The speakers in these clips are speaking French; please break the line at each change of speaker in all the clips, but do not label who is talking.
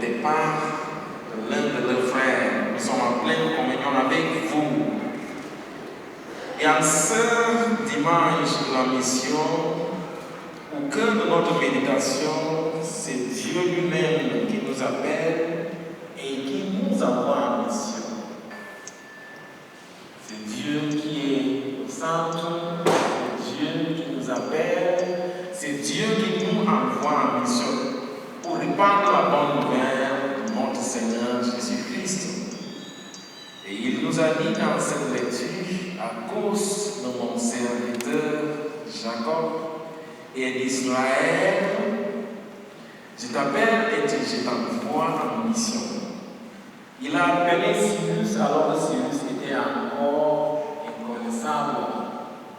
départ de l'un de leurs frères. Nous sommes en pleine communion avec vous. Et en ce dimanche de la mission, au cœur de notre méditation, c'est Dieu lui-même qui nous appelle et qui nous envoie en mission. C'est Dieu qui est au centre, c'est Dieu qui nous appelle, c'est Dieu qui nous envoie en mission pour répandre la bonne nouvelle de notre Seigneur Jésus-Christ. Et il nous a dit dans cette lecture, à cause de mon serviteur Jacob et d'Israël, je t'appelle et je t'envoie en mission. Il a appelé Cyrus alors que Cyrus était encore inconnaissable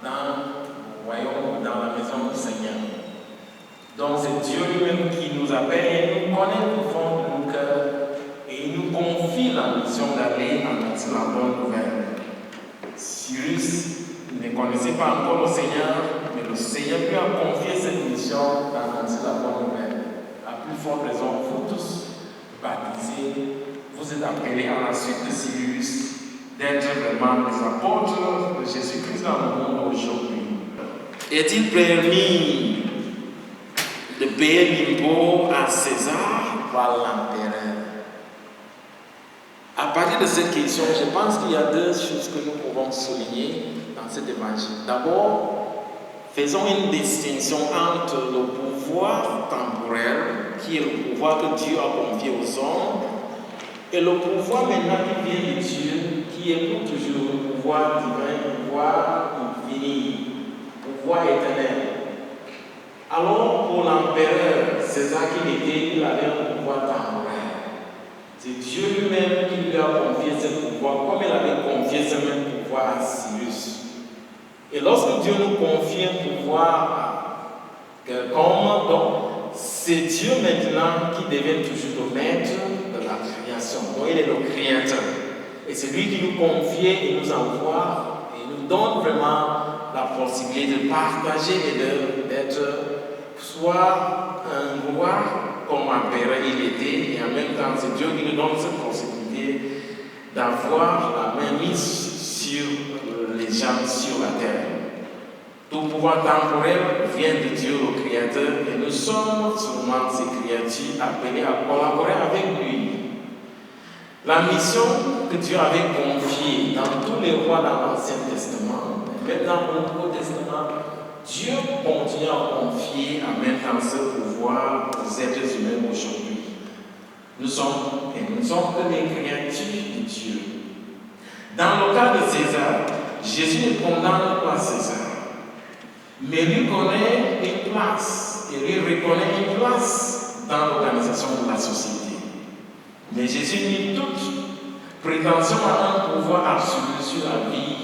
dans le royaume, dans la maison du Seigneur. Donc c'est Dieu lui-même qui nous appelle et nous connaît au fond de nos cœurs et il nous confie la mission d'aller annoncer la bonne nouvelle. Cyrus ne connaissait pas encore le Seigneur, mais le Seigneur lui a confié cette mission d'annoncer la bonne nouvelle. À plus forte raison, vous tous, baptisés, vous êtes appelés à la suite de Cyrus d'être vraiment les apôtres de Jésus-Christ dans le monde aujourd'hui. Est-il permis de payer l'impôt à César ou à l'empereur? À partir de cette question, je pense qu'il y a deux choses que nous pouvons souligner dans cet évangile. D'abord, faisons une distinction entre le pouvoir temporel, qui est le pouvoir que Dieu a confié aux hommes, et le pouvoir maintenant qui vient de Dieu, qui est pour toujours le pouvoir divin, le pouvoir infini, le pouvoir éternel. Alors, pour l'empereur César qui était, il avait un pouvoir temporel. C'est Dieu lui-même qui lui a confié ce pouvoir, comme il avait confié ce même pouvoir à Cyrus. Et lorsque Dieu nous confie un pouvoir à quelqu'un, donc c'est Dieu maintenant qui devient toujours le maître de la création. Donc il est le créateur. Et c'est lui qui nous confie et nous envoie et nous donne vraiment la possibilité de partager et d'être soit un roi comme empereur il était, et en même temps c'est Dieu qui nous donne cette possibilité d'avoir la main mise sur les gens sur la terre. Tout pouvoir temporel vient de Dieu le Créateur et nous sommes seulement ces créatures appelées à collaborer avec lui. La mission que Dieu avait confiée dans tous les rois dans l'Ancien Testament, maintenant dans le Nouveau Testament, Dieu continue à confier en même temps ce pouvoir aux êtres humains aujourd'hui. Nous sommes que des créatures de Dieu. Dans le cas de César, Jésus ne condamne pas César, mais lui connaît une place, et lui reconnaît une place dans l'organisation de la société. Mais Jésus nie toute prétention à un pouvoir absolu sur la vie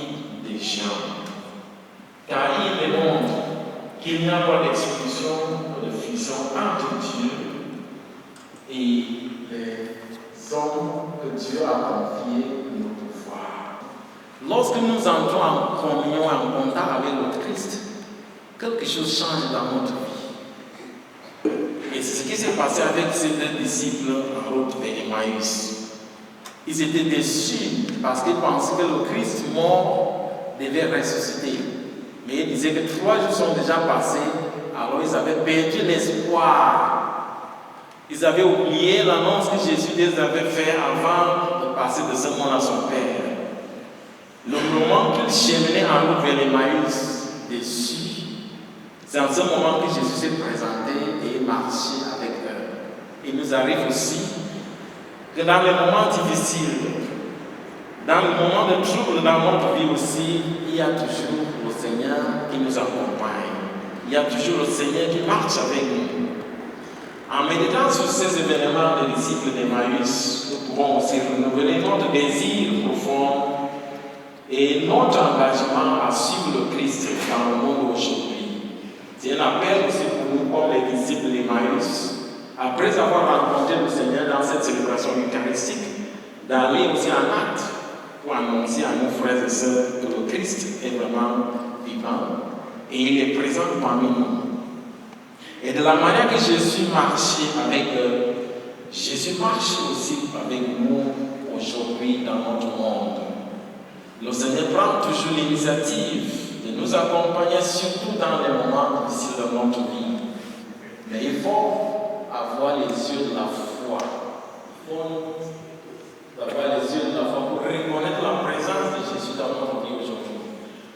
des gens. Car il démontre qu'il n'y a pas d'exclusion ou de fusion entre Dieu et les hommes que Dieu a confiés le pouvoir. Lorsque nous entrons en communion, en contact avec le Christ, quelque chose change dans notre vie. Et c'est ce qui s'est passé avec ces deux disciples en route vers Emmaüs. Ils étaient déçus parce qu'ils pensaient que le Christ mort devait ressusciter. Mais ils disaient que 3 jours sont déjà passés, alors ils avaient perdu l'espoir. Ils avaient oublié l'annonce que Jésus les avait faite avant de passer de ce monde à son Père. Le moment qu'ils cheminaient en route vers Emmaüs, déçus, c'est en ce moment que Jésus s'est présenté et marché avec eux. Il nous arrive aussi que dans les moments difficiles, dans le moment de trouble dans notre vie aussi, il y a toujours le Seigneur qui nous accompagne. Il y a toujours le Seigneur qui marche avec nous. En méditant sur ces événements des disciples d'Emmaüs, nous pouvons aussi renouveler notre désir profond et notre engagement à suivre le Christ dans le monde aujourd'hui. C'est un appel aussi pour nous, comme les disciples d'Emmaüs, après avoir rencontré le Seigneur dans cette célébration eucharistique, d'aller aussi en acte pour annoncer à nos frères et sœurs que le Christ est vraiment vivant et il est présent parmi nous. Et de la manière que Jésus marchait avec eux, Jésus marche aussi avec nous aujourd'hui dans notre monde. Le Seigneur prend toujours l'initiative de nous accompagner, surtout dans les moments difficiles de notre vie. Mais il faut avoir les yeux de la foi. Il faut avoir les yeux de la foi pour reconnaître la présence de Jésus dans notre vie aujourd'hui.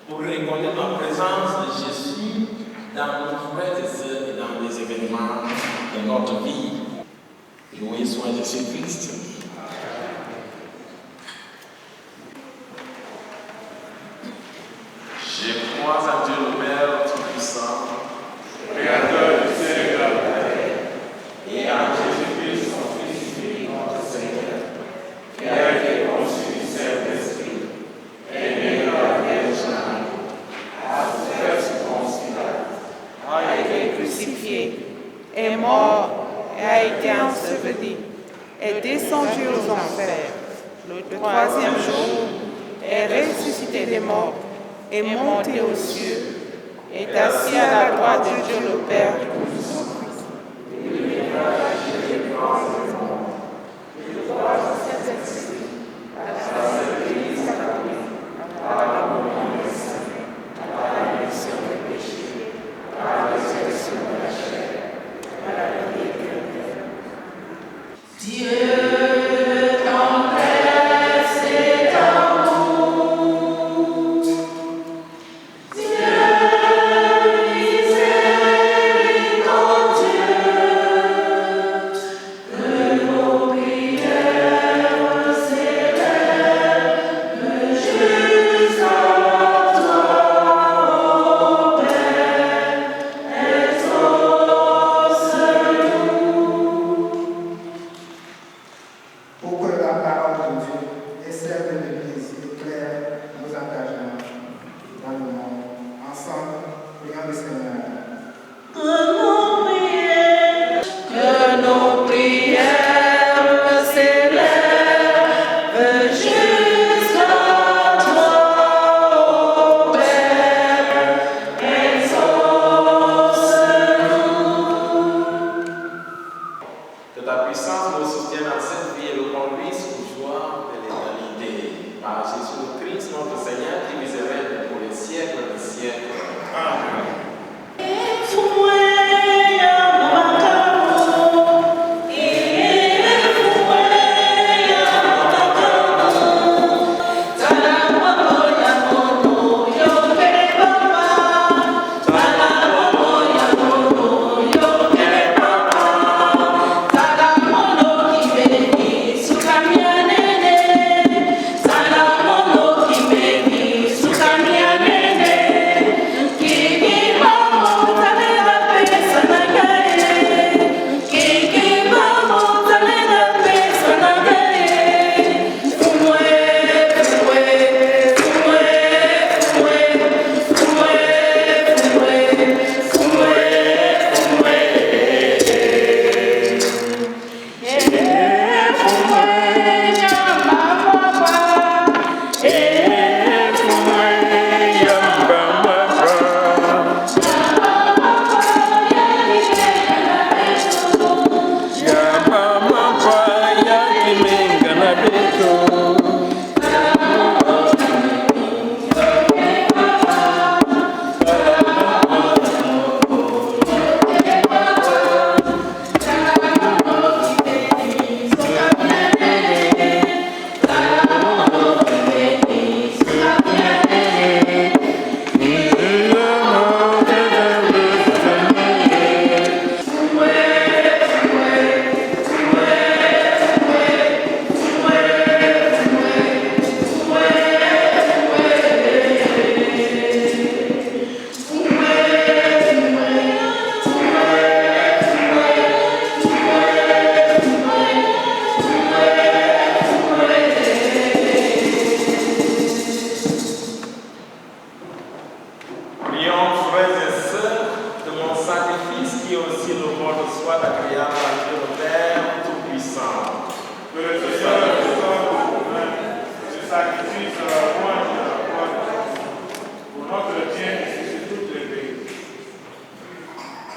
Pour reconnaître la présence de Jésus dans nos frères et sœurs et dans les événements de notre vie. Loué soit Jésus-Christ. Je crois à Dieu le Père Tout-Puissant, Créateur du ciel et de la terre, et à Jésus-Christ, son Fils unique, notre Seigneur, qui a été conçu du Saint-Esprit, est né de la Vierge Marie, a souffert sous Ponce Pilate, a été crucifié, est mort et a été enseveli, est descendu aux enfers. Le troisième jour, est ressuscité des morts, est monté aux cieux, est assis à la droite de Dieu le Père.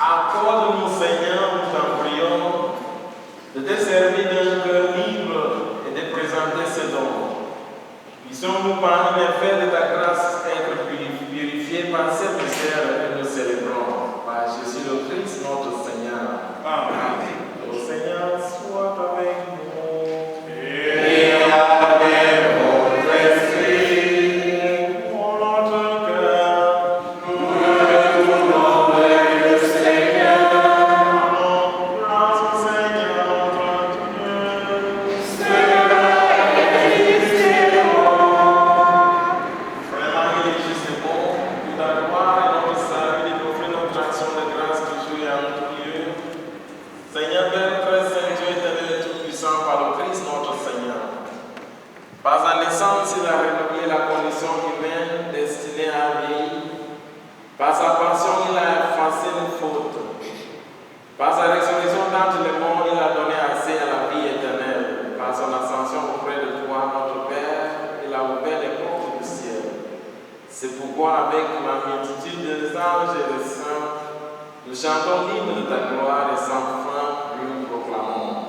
Accorde-nous, Seigneur, nous t'en prions, de te servir nos fautes. Par sa résurrection d'entre les morts, il a donné accès à la vie éternelle. Par son ascension auprès de toi, notre Père, il a ouvert les portes du ciel. C'est pourquoi, avec la multitude des anges et des saints, nous chantons l'hymne de ta gloire et sans fin, nous proclamons.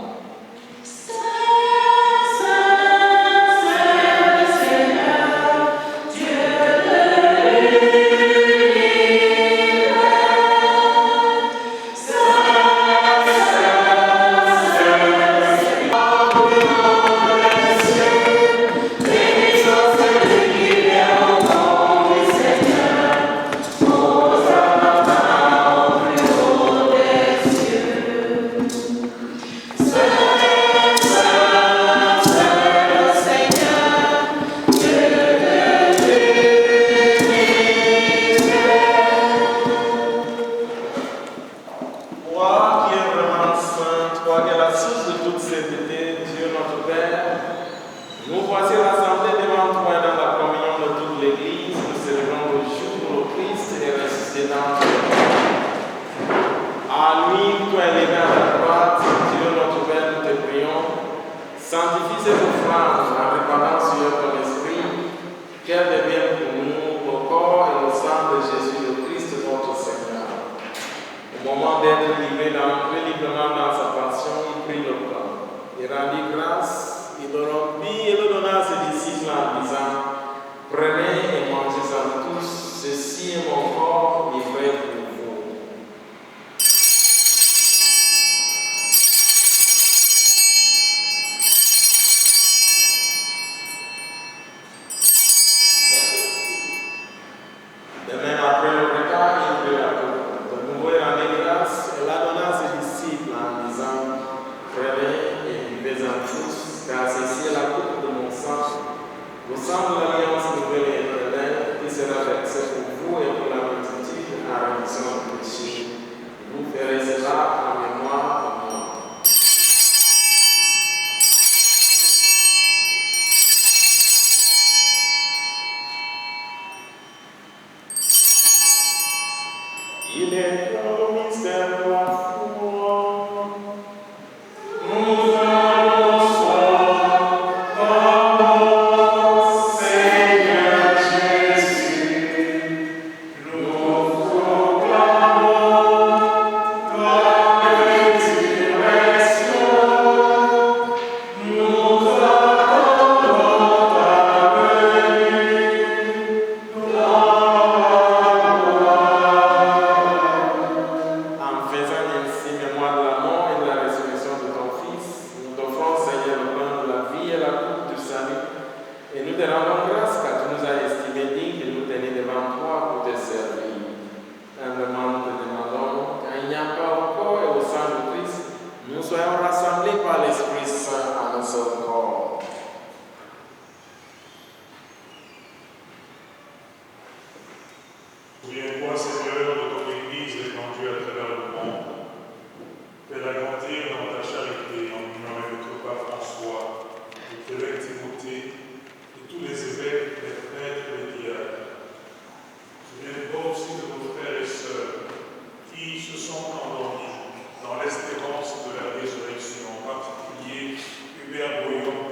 Hubert Boyon,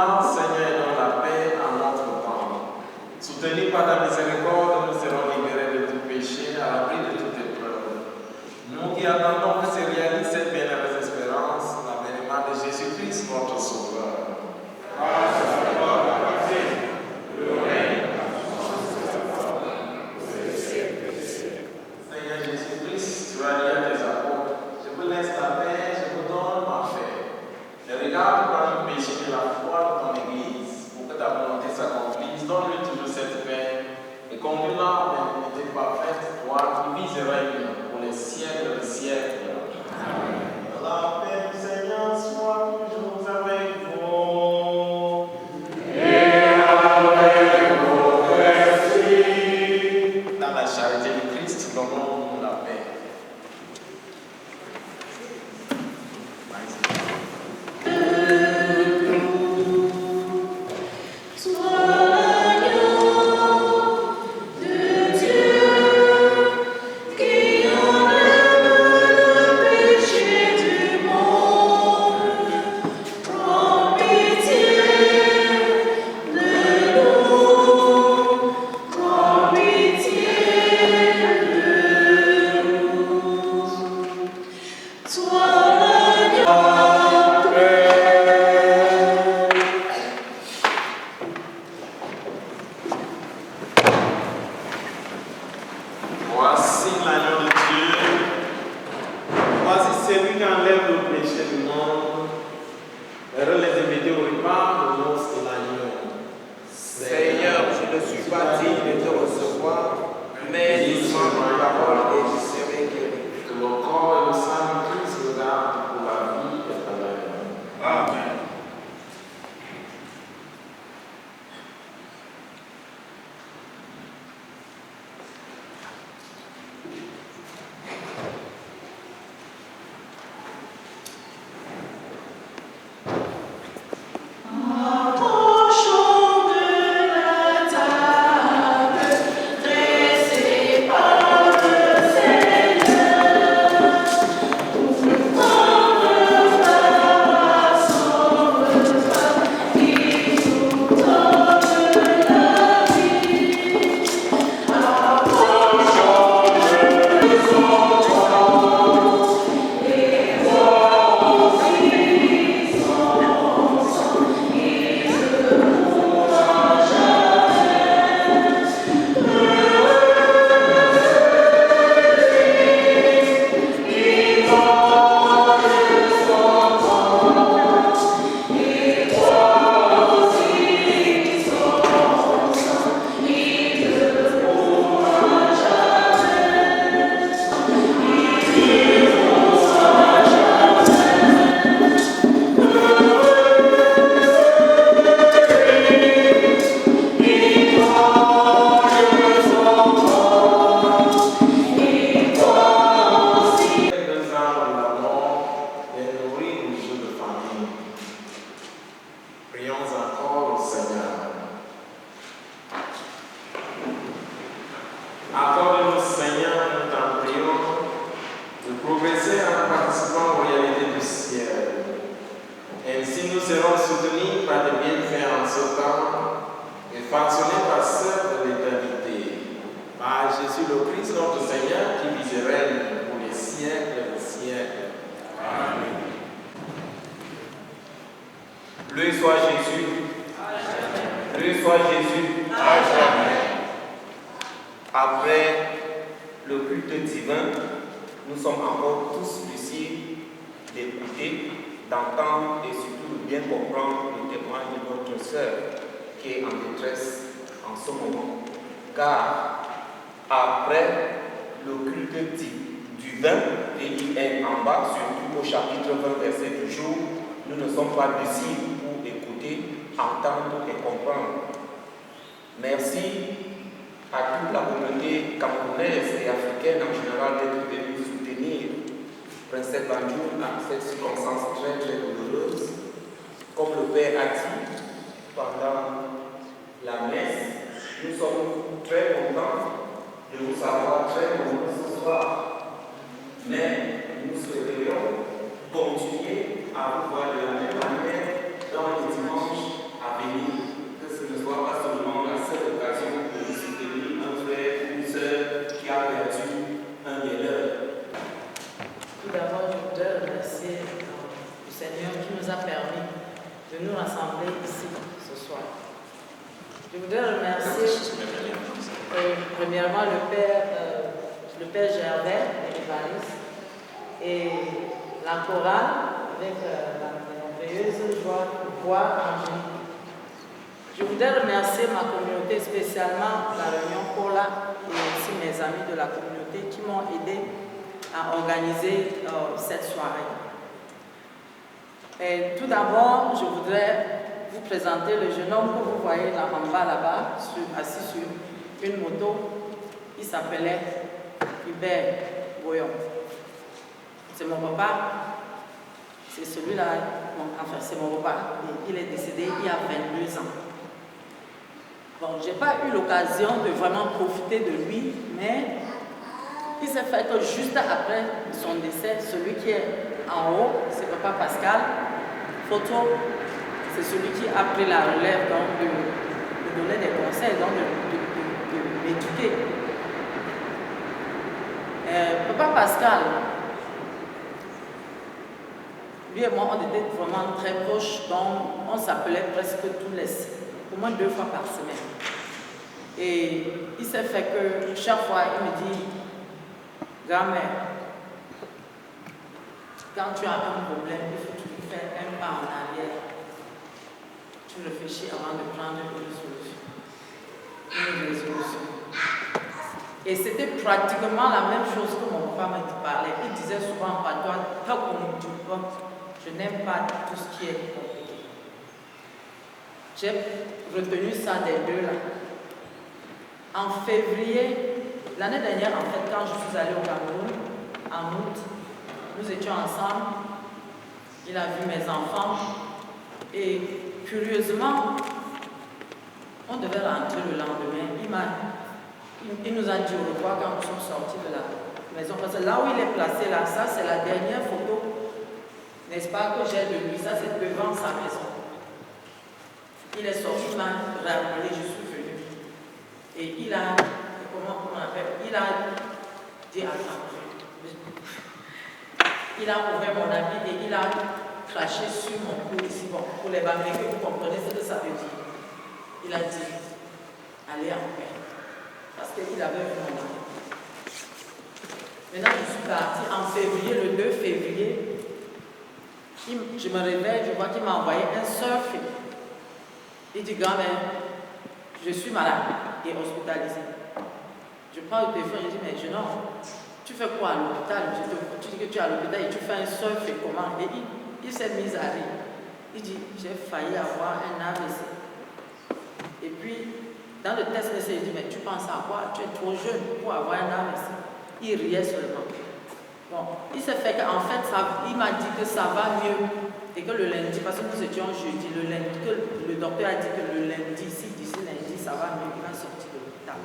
maintenant, Seigneur, et donne la paix à notre temps. Soutenus par ta miséricorde, nous serons libérés de tout péché, à l'abri de toute épreuve. Nous qui attendons que se réalise cette bienheureuse espérance, l'avènement de Jésus-Christ, notre Sauveur. Grâce à toi, la paix, le règne, Seigneur Jésus-Christ, tu as dit à tes apôtres, je vous laisse la paix, je vous donne ma paix. Je regarde par le péché de la foi de ton Église, pour que ta volonté s'accomplisse. Donne-lui toujours cette paix et conduis-la en vérité parfaite, toi qui vis et règnes pour les siècles des siècles. Amen. La paix du Seigneur soit toujours avec vous. Et avec vos esprits. Dans la charité du Christ, donnons-nous la paix. Voici l'agneau de Dieu. Voici celui qui enlève le péché du monde. Heureux les invités au repas de noces de l'agneau.
Seigneur, je ne suis pas digne de te recevoir, mais dis-moi une parole et je serai guéri.
Que le corps et le sang de Christ nous gardent pour la vie éternelle.
Amen.
Approchons de la table, dressée par le Seigneur, pour prendre part à son repas qui nous donne la vie. Approchons de son trône et bois aussi son sang.
Prions encore au Seigneur. Accorde-nous, Seigneur, nous t'en prions, de progresser en participant aux réalités du ciel. Ainsi, nous serons soutenus par des bienfaits en ce temps et fractionnés par ceux de l'éternité. Par Jésus le Christ, notre Seigneur, qui vit et règne pour les siècles des siècles. Amen.
Loué soit Jésus. Loué soit Jésus. Après le culte divin, nous sommes encore tous lucides d'écouter, d'entendre et surtout de bien comprendre le témoignage de notre sœur qui est en détresse en ce moment. Car après le culte divin, et il est en bas, surtout au chapitre 20, verset du jour, nous ne sommes pas lucides pour écouter, entendre et comprendre. Merci à toute la communauté camerounaise et africaine en général d'être venue soutenir Princesse Banjoul à cette circonstance très très douloureuse. Comme le Père a dit pendant la messe, nous sommes très contents de vous savoir très nombreux ce soir. Mais nous souhaiterions continuer à vous voir de la même manière dans les dimanches
Je voudrais remercier premièrement le père Gervais et l'évangéliste et la chorale avec la merveilleuse voix angélique. Je voudrais remercier ma communauté, spécialement la Réunion Cola et aussi mes amis de la communauté qui m'ont aidé à organiser cette soirée. Et tout d'abord, je voudrais vous présenter le jeune homme que vous voyez là en bas là-bas, assis sur une moto. Il s'appelait Hubert Boyon. C'est mon papa. C'est celui-là, enfin c'est mon papa. Il est décédé il y a 22 ans. Bon, je n'ai pas eu l'occasion de vraiment profiter de lui, mais il s'est fait que juste après son décès, celui qui est en haut, c'est papa Pascal. Photo, c'est celui qui a pris la relève donc de donner des conseils, donc de m'éduquer. Papa Pascal, lui et moi, on était vraiment très proches, donc on s'appelait presque au moins 2 fois par semaine. Et il s'est fait que chaque fois, il me dit, grand-mère, quand tu as un problème, il faut toujours faire un pas en arrière. Tu réfléchis avant de prendre une résolution. Et c'était pratiquement la même chose que mon papa me parlait. Il disait souvent, pas toi, je n'aime pas tout ce qui est compliqué. J'ai retenu ça des deux là. En février, l'année dernière, en fait, quand je suis allée au Cameroun, en août, nous étions ensemble. Il a vu mes enfants. Et curieusement, on devait rentrer le lendemain. Il nous a dit au revoir quand nous sommes sortis de la maison. Parce que là où il est placé, là, ça c'est la dernière photo, n'est-ce pas, que j'ai de lui. Ça c'est devant sa maison. Il est sorti, il m'a rappelé, je suis venu. Et il a, comment on appelle, il a dit, attends, il a ouvert mon habit et il a craché sur mon cou ici. Bon, pour les Bamilés, vous comprenez ce que ça veut dire. Il a dit, allez en paix. Parce qu'il avait vu mon habit. Maintenant, je suis partie en février, le 2 février. Je me réveille, je vois qu'il m'a envoyé un surfing. Il dit, grand-mère, je suis malade et hospitalisé. Je prends le téléphone, je dis, mais jeune homme, tu fais quoi à l'hôpital? Tu dis que tu es à l'hôpital et tu fais un surf et comment? Et il s'est mis à rire. Il dit, j'ai failli avoir un AVC. Et puis, dans le test, il dit, mais tu penses à quoi? Tu es trop jeune pour avoir un AVC. Il riait seulement. Bon, il s'est fait qu'en fait, il m'a dit que ça va mieux. Et que le lundi, parce que nous étions jeudi, le lundi, que le docteur a dit que le lundi, d'ici lundi, ça va mieux, il va sortir de l'hôpital.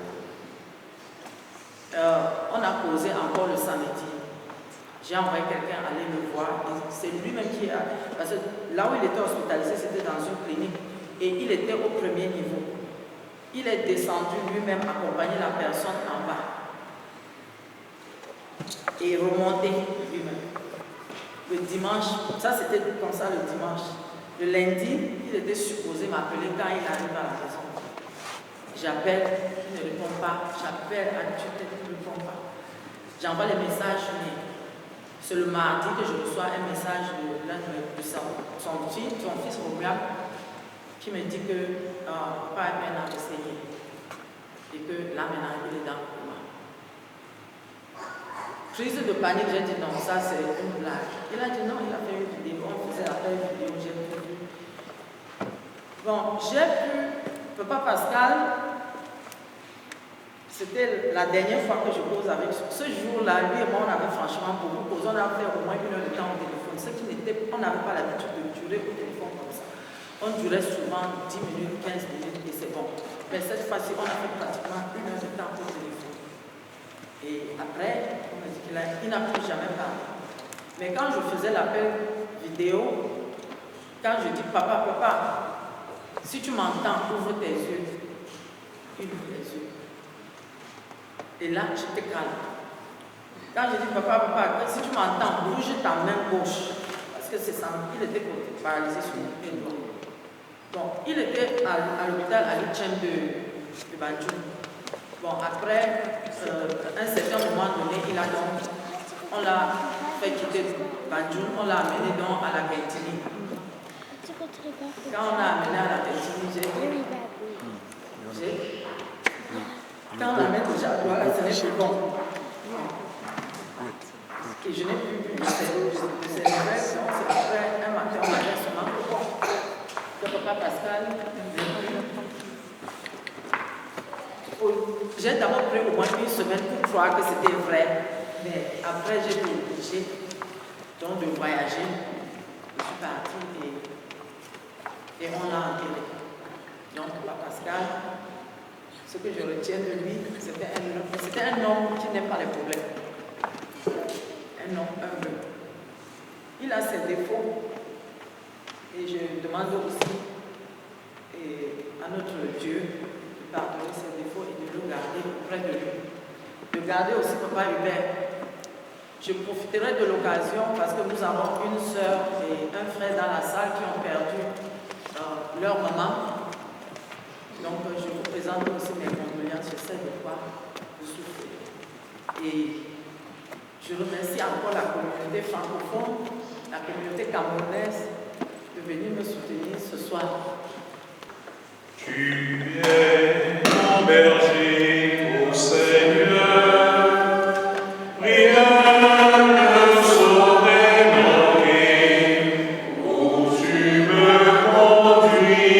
On a causé encore le samedi. J'ai envoyé quelqu'un aller le voir. C'est lui-même qui a... Parce que là où il était hospitalisé, c'était dans une clinique. Et il était au premier niveau. Il est descendu lui-même accompagner la personne en bas. Et remonter lui-même. Le dimanche, ça c'était comme ça le dimanche. Le lundi, il était supposé m'appeler quand il arrive à la maison. J'appelle, il ne répond pas. J'appelle à Dieu, il ne répond pas. J'envoie les messages, mais c'est le mardi que je reçois un message de son fils Romuald qui me dit que papa est maintenant essayé et que là maintenant il est dans le coma. Crise de panique, j'ai dit non, ça c'est une blague. Il a dit non, il a fait une vidéo, on faisait la même vidéo, j'ai vu. Bon, j'ai pu, papa Pascal, c'était la dernière fois que je cause avec lui. Ce jour-là, lui et moi, on avait franchement beaucoup causé. On a fait au moins 1 heure de temps au téléphone. Ce qui n'était, on n'avait pas l'habitude de durer au téléphone comme ça. On durait souvent 10 minutes, 15 minutes et c'est bon. Mais cette fois-ci, on a fait pratiquement 1 heure de temps au téléphone. Et après, on m'a dit qu'il n'a plus jamais parlé. Mais quand je faisais l'appel vidéo, quand je dis papa, si tu m'entends, ouvre tes yeux. Il ouvre les yeux. Et là, j'étais calme. Quand je dis papa, si tu m'entends, bouge ta main gauche. Parce que c'est ça, il était paralysé sur le pied droit. Bon, il était à l'hôpital à l'Itchem de Banjul. Bon, après un certain moment donné, on l'a fait quitter Banjul, on l'a amené donc à la Gaitini. Quand on l'a amené à la Gaitini, j'ai dit, quand on l'amène déjà à Douala, ce n'est plus bon. Et je n'ai plus vu de ces nouvelles, donc c'est après un matin, on avait seulement le papa Pascal. J'ai d'abord pris au moins une semaine pour croire que c'était vrai, mais après j'ai été obligée donc de voyager. Je suis partie et on l'a enterré. Donc papa Pascal, ce que je retiens de lui, c'était un homme qui n'aime pas les problèmes. Un homme humble. Il a ses défauts et je demande aussi à notre Dieu de pardonner ses défauts et de le garder auprès de lui. De garder aussi Papa Hubert. Je profiterai de l'occasion parce que nous avons une sœur et un frère dans la salle qui ont perdu leur maman. Donc je vous présente aussi mes condoléances, je sais de quoi vous souffrez. Et je remercie encore la communauté francophone, la communauté camerounaise de venir me soutenir ce soir.
Tu es mon berger, ô Seigneur, rien ne saurait manquer où tu me conduis.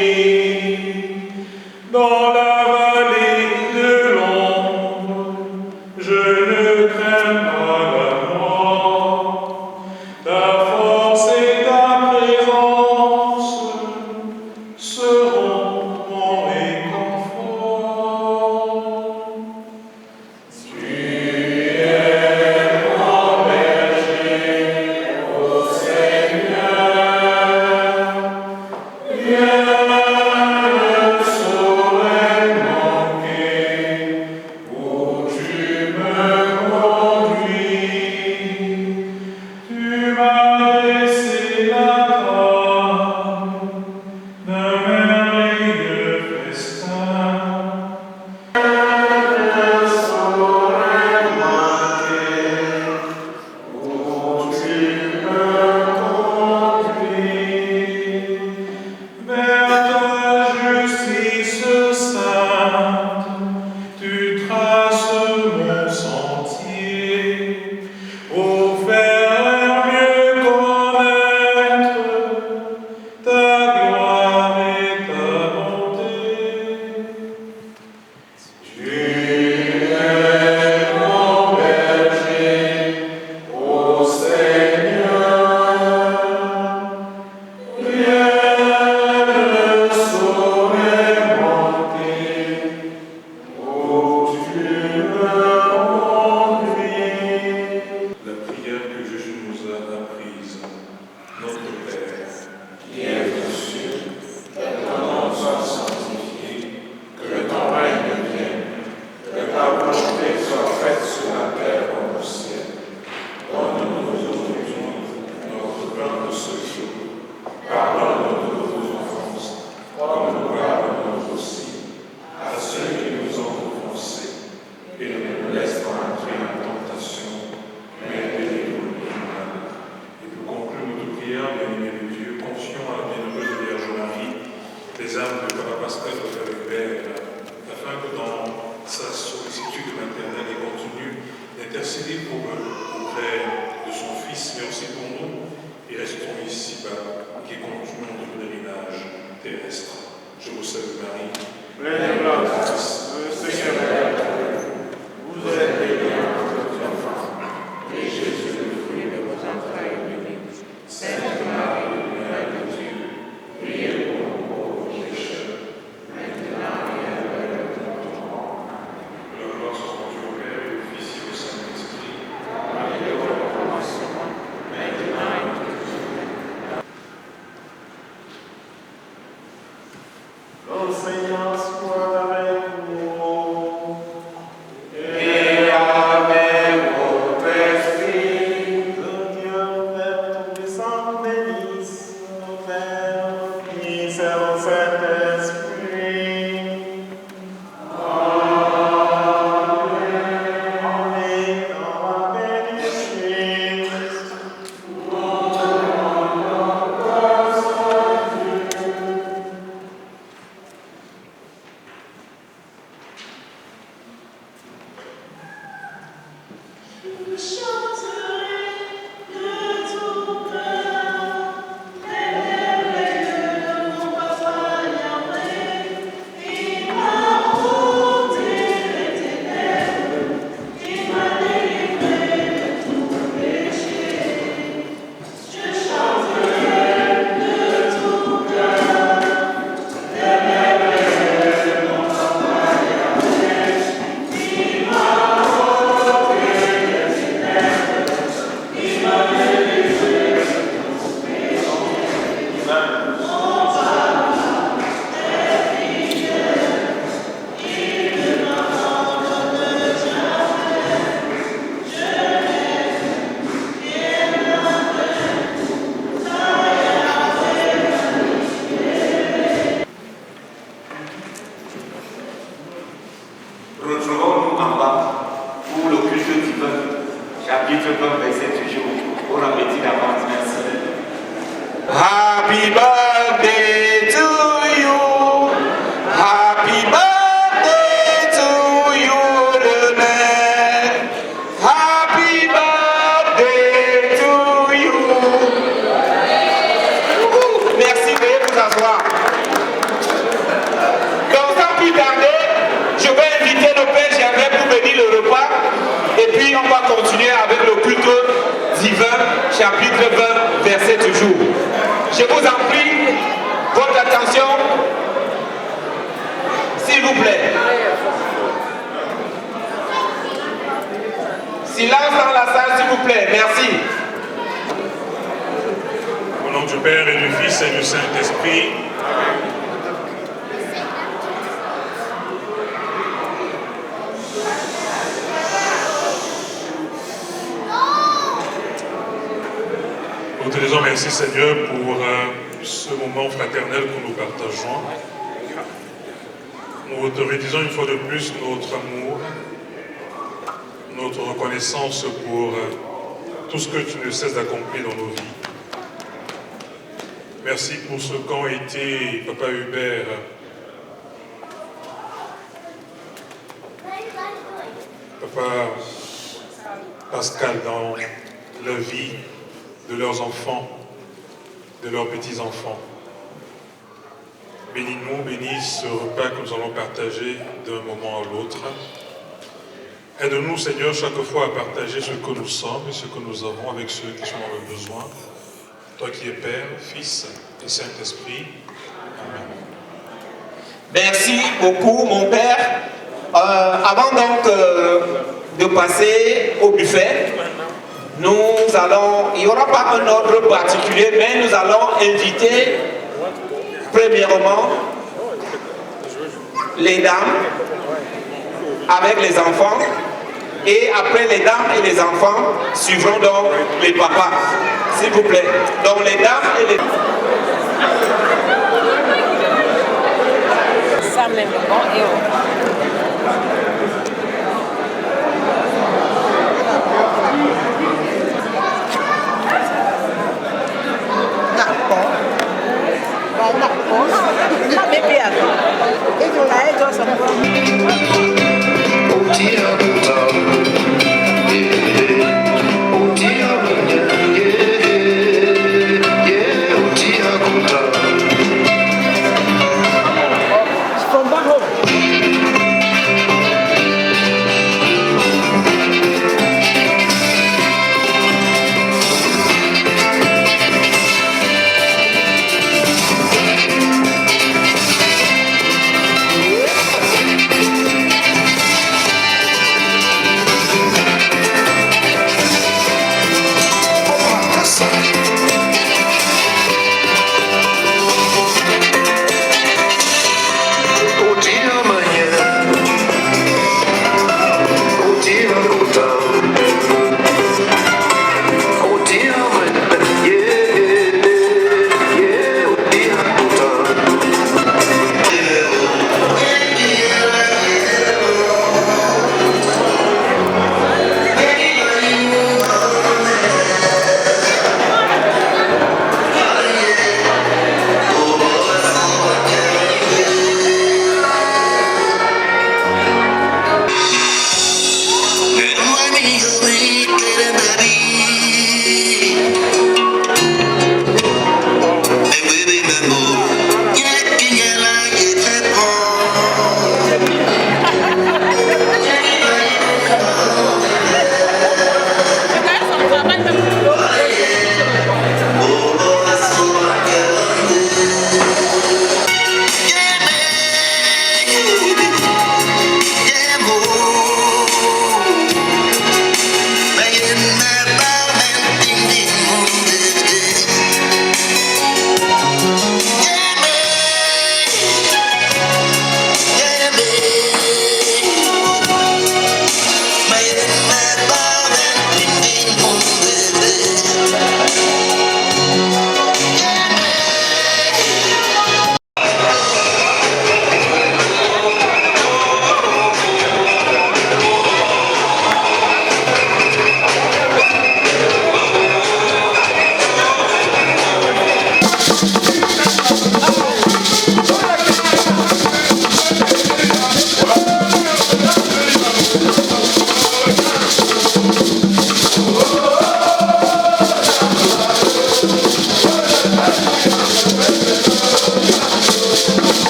Dans la vallée de l'ombre, je ne crains pas la mort. Ta force et ta présence seront mon réconfort. Tu es mon berger, ô Seigneur, rien ne saurait manquer où tu me conduis. Tu m'as dressé la table d'un merveilleux festin. Ne saurait manquer où tu me conduis. Vers ta justice sainte, tu traces mon sentier. Pour faire mieux connaître ta gloire et ta bonté. Tu es mon berger, ô Seigneur, rien ne saurait manquer où tu me conduis. La prière que Jésus nous a apprise, notre Père, qui es aux cieux, que ton nom soit sanctifié, que ton règne vienne, que ta volonté soit faite sur la terre comme au ciel. Donne-nous aujourd'hui notre pain de ce jour. Pardonne-nous nos offenses, comme nous pardonnons aussi à ceux qui nous ont offensés. Et ne nous laisse pas entrer en tentation, mais délivre-nous du mal. Et pour conclure notre prière, bien-aimé de Dieu, confions à la bienheureuse Vierge Marie les âmes de Papa Pascal de Hubert, afin que dans sa sollicitude maternelle, il continue d'intercéder pour eux auprès de son Fils, mais aussi pour nous, qui restons ici-bas, qui continuons notre pèlerinage terrestre. Je vous salue Marie, pleine de grâce, le Seigneur est avec vous. Vous êtes bénie entre toutes les femmes, et Jésus, le fruit de vos entrailles, est béni. Sainte Marie, Mère de Dieu, priez pour nous pauvres pécheurs, maintenant et à l'heure de notre mort. Que la gloire soit rendue au Père et au Fils et au Saint-Esprit. Comme il était au commencement, maintenant et toujours.
Le Seigneur soit avec vous.
Et avec votre esprit.
Que Dieu Père Tout-Puissant bénisse, nous Père, Fils et Saint
Retrouvons-nous en bas pour le culte divin, chapitre 20, verset du jour. Bon appétit d'avance, merci. Happy birthday to you. Happy birthday to you, Lionel. Happy birthday to you. Merci, veuillez vous asseoir. Donc, sans plus tarder, je vais inviter le Père Gervais pour bénir le repas. Et puis, on va continuer avec le culte divin, chapitre 20, verset du jour. Je vous en prie, votre attention, s'il vous plaît. Silence dans la salle, s'il vous plaît. Merci.
Au nom du Père et du Fils et du Saint-Esprit. Nous te disons merci Seigneur pour ce moment fraternel que nous partageons. Nous te redisons une fois de plus notre amour, notre reconnaissance pour tout ce que tu ne cesses d'accomplir dans nos vies. Merci pour ce qu'ont été Papa Hubert, Papa Pascal dans la vie de leurs enfants, de leurs petits-enfants. Bénis-nous, bénis ce repas que nous allons partager d'un moment à l'autre. Aide-nous, Seigneur, chaque fois à partager ce que nous sommes et ce que nous avons avec ceux qui sont dans le besoin. Toi qui es Père, Fils et Saint-Esprit. Amen.
Merci beaucoup, mon Père. Avant donc de passer au buffet, il n'y aura pas un ordre particulier, mais nous allons inviter premièrement les dames avec les enfants, et après les dames et les enfants suivront donc les papas, s'il vous plaît. Donc les dames et les...
Ça même bon et
From back home.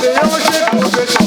Leão chegou,